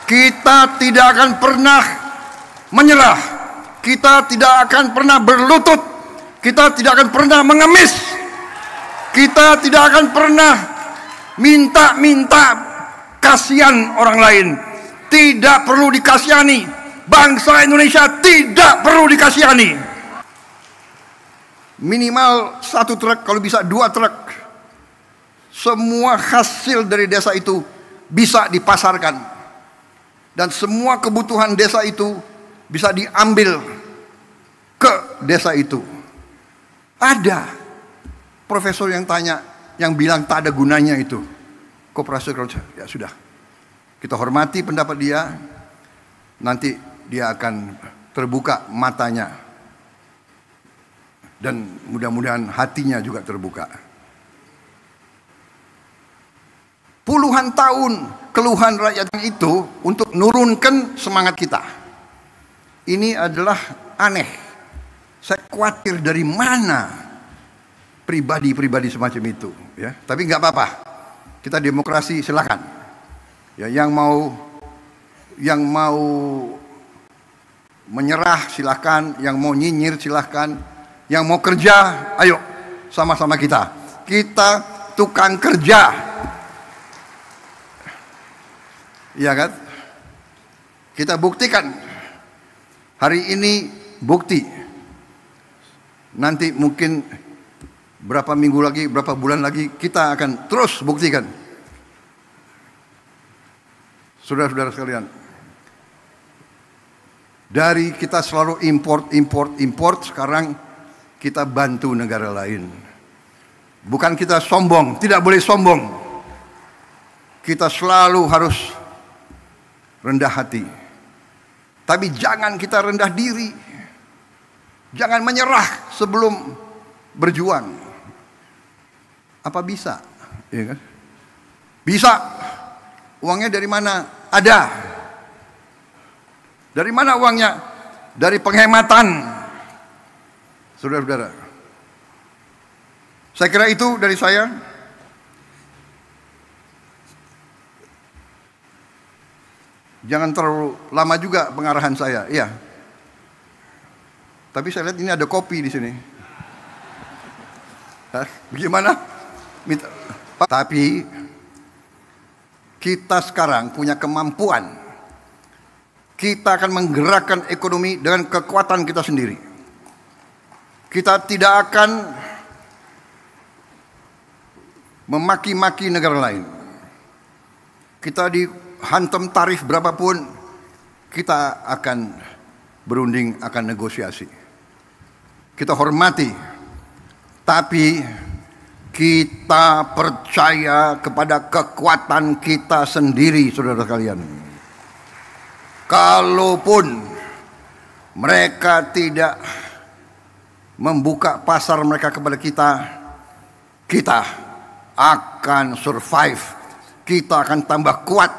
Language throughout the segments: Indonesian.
Kita tidak akan pernah menyerah. Kita tidak akan pernah berlutut. Kita tidak akan pernah mengemis. Kita tidak akan pernah minta-minta kasihan orang lain. Tidak perlu dikasihani. Bangsa Indonesia tidak perlu dikasihani. Minimal 1 truk, kalau bisa 2 truk. Semua hasil dari desa itu bisa dipasarkan. Dan semua kebutuhan desa itu bisa diambil ke desa itu. Ada profesor yang tanya, yang bilang tak ada gunanya itu koperasi agro. Ya sudah, kita hormati pendapat dia. Nanti dia akan terbuka matanya dan mudah-mudahan hatinya juga terbuka. Puluhan tahun keluhan rakyat itu untuk nurunkan semangat kita. Ini adalah aneh. Saya khawatir dari mana pribadi-pribadi semacam itu, ya. Tapi nggak apa-apa. Kita demokrasi, silakan. Ya, yang mau menyerah silakan, yang mau nyinyir silakan, yang mau kerja, ayo sama-sama kita. Kita tukang kerja. Iya kan? Kita buktikan. Hari ini bukti. Nanti mungkin berapa minggu lagi, berapa bulan lagi kita akan terus buktikan. Saudara-saudara sekalian, dari kita selalu import, sekarang kita bantu negara lain. Bukan kita sombong, tidak boleh sombong. Kita selalu harus rendah hati. Tapi jangan kita rendah diri. Jangan menyerah sebelum berjuang. Apa bisa? Ya kan? Bisa. Uangnya dari mana? Ada. Dari mana uangnya? Dari penghematan. Saudara-saudara. Saya kira itu dari saya. Jangan terlalu lama juga pengarahan saya. Iya. Tapi saya lihat ini ada kopi di sini. Hah? Bagaimana? Tapi kita sekarang punya kemampuan. Kita akan menggerakkan ekonomi dengan kekuatan kita sendiri. Kita tidak akan memaki-maki negara lain. Kita dihantam tarif berapapun, kita akan berunding, akan negosiasi. Kita hormati, tapi kita percaya kepada kekuatan kita sendiri, saudara sekalian. Kalaupun mereka tidak membuka pasar mereka kepada kita, kita akan survive. Kita akan tambah kuat.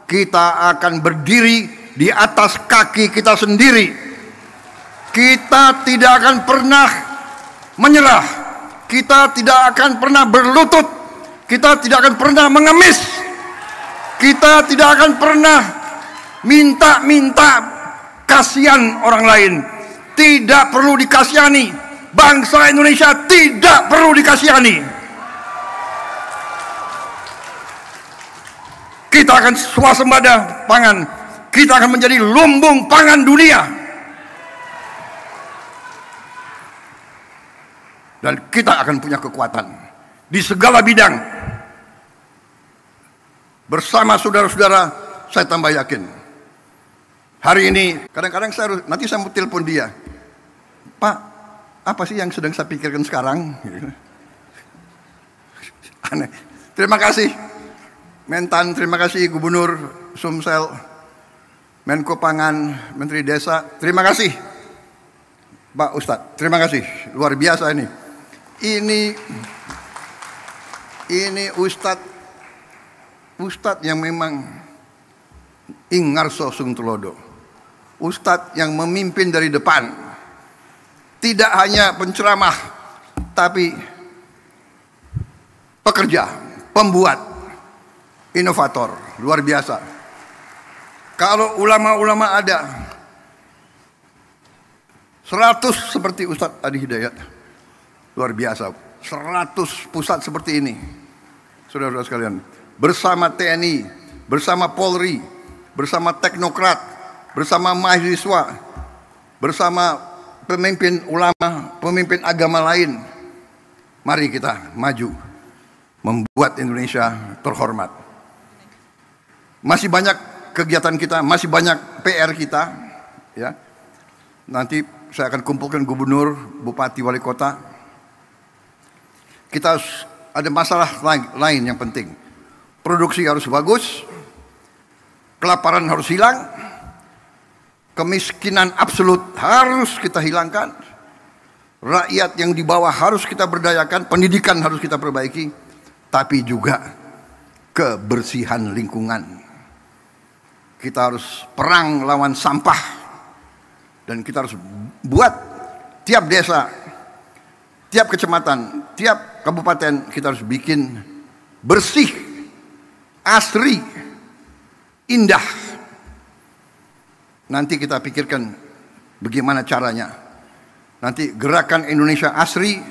Kita akan berdiri di atas kaki kita sendiri. Kita tidak akan pernah menyerah. Kita tidak akan pernah berlutut. Kita tidak akan pernah mengemis. Kita tidak akan pernah minta-minta kasihan orang lain. Tidak perlu dikasihani. Bangsa Indonesia tidak perlu dikasihani. Kita akan swasembada pangan. Kita akan menjadi lumbung pangan dunia. Dan kita akan punya kekuatan di segala bidang. Bersama saudara-saudara, saya tambah yakin. Hari ini, kadang-kadang nanti saya mau telepon dia. Pak, apa sih yang sedang saya pikirkan sekarang? Aneh. Terima kasih Mentan, terima kasih Gubernur Sumsel, Menko Pangan, Menteri Desa, terima kasih Pak Ustadz, terima kasih, luar biasa ini. Ini Ustadz yang memang ingarso sung tulodo. Ustadz yang memimpin dari depan. Tidak hanya penceramah, tapi pekerja, pembuat, inovator, luar biasa. Kalau ulama-ulama ada 100 seperti Ustadz Adi Hidayat, luar biasa. 100 pusat seperti ini, saudara-saudara sekalian, bersama TNI, bersama Polri, bersama teknokrat, bersama mahasiswa, bersama pemimpin ulama, pemimpin agama lain. Mari kita maju membuat Indonesia terhormat. Masih banyak kegiatan kita, masih banyak PR kita, ya. Nanti saya akan kumpulkan gubernur, bupati, wali kota. Kita harus ada masalah lain yang penting. Produksi harus bagus, kelaparan harus hilang, kemiskinan absolut harus kita hilangkan, rakyat yang di bawah harus kita berdayakan, pendidikan harus kita perbaiki, tapi juga kebersihan lingkungan. Kita harus perang lawan sampah, dan kita harus buat tiap desa, tiap kecamatan, tiap kabupaten kita harus bikin bersih, asri, indah. Nanti kita pikirkan bagaimana caranya. Nanti gerakan Indonesia Asri,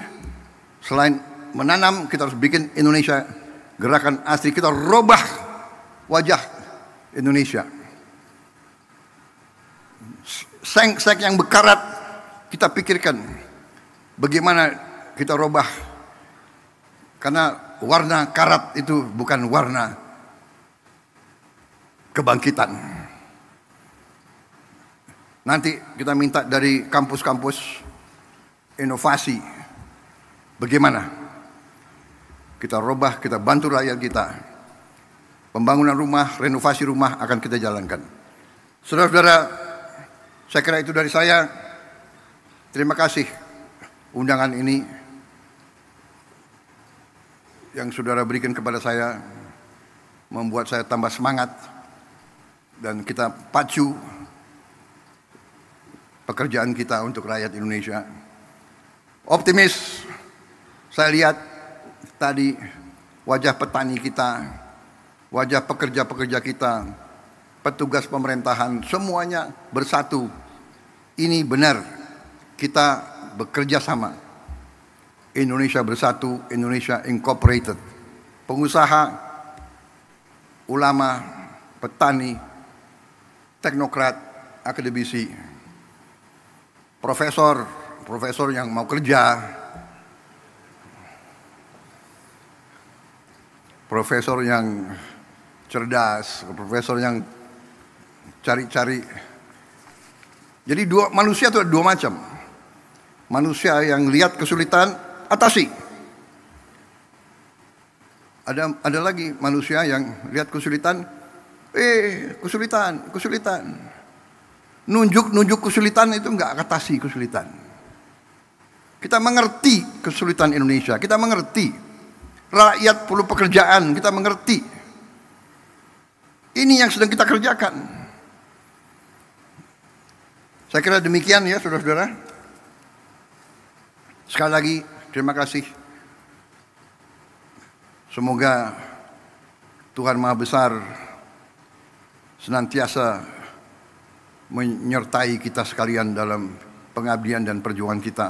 selain menanam, kita harus bikin Indonesia gerakan asri. Kita robah wajah Indonesia. Seng-seng yang bekarat, kita pikirkan bagaimana kita robah. Karena warna karat itu bukan warna kebangkitan. Nanti kita minta dari kampus-kampus inovasi. Bagaimana kita robah, kita bantu rakyat kita. Pembangunan rumah, renovasi rumah akan kita jalankan. Saudara-saudara, saya kira itu dari saya. Terima kasih undangan ini yang saudara berikan kepada saya, membuat saya tambah semangat, dan kita pacu pekerjaan kita untuk rakyat Indonesia. Optimis, saya lihat tadi wajah petani kita, wajah pekerja-pekerja kita, petugas pemerintahan, semuanya bersatu. Ini benar, kita bekerja sama. Indonesia bersatu, Indonesia Incorporated. Pengusaha, ulama, petani, teknokrat, akademisi, profesor yang mau kerja, profesor yang cerdas, profesor yang cari-cari. Jadi manusia itu ada dua macam. Manusia yang lihat kesulitan, atasi. Ada lagi manusia yang lihat kesulitan, kesulitan. Nunjuk kesulitan itu enggak atasi kesulitan. Kita mengerti kesulitan Indonesia, kita mengerti rakyat perlu pekerjaan, kita mengerti. Ini yang sedang kita kerjakan. Saya kira demikian ya saudara-saudara. Sekali lagi terima kasih. Semoga Tuhan Maha Besar senantiasa menyertai kita sekalian dalam pengabdian dan perjuangan kita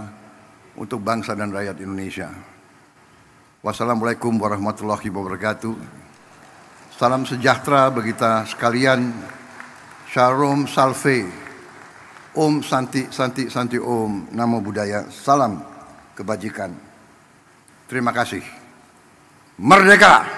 untuk bangsa dan rakyat Indonesia. Wassalamualaikum warahmatullahi wabarakatuh. Salam sejahtera bagi kita sekalian. Shalom Salve. Om Santi Santi Santi Om. Namo Buddhaya. Salam kebajikan. Terima kasih. Merdeka!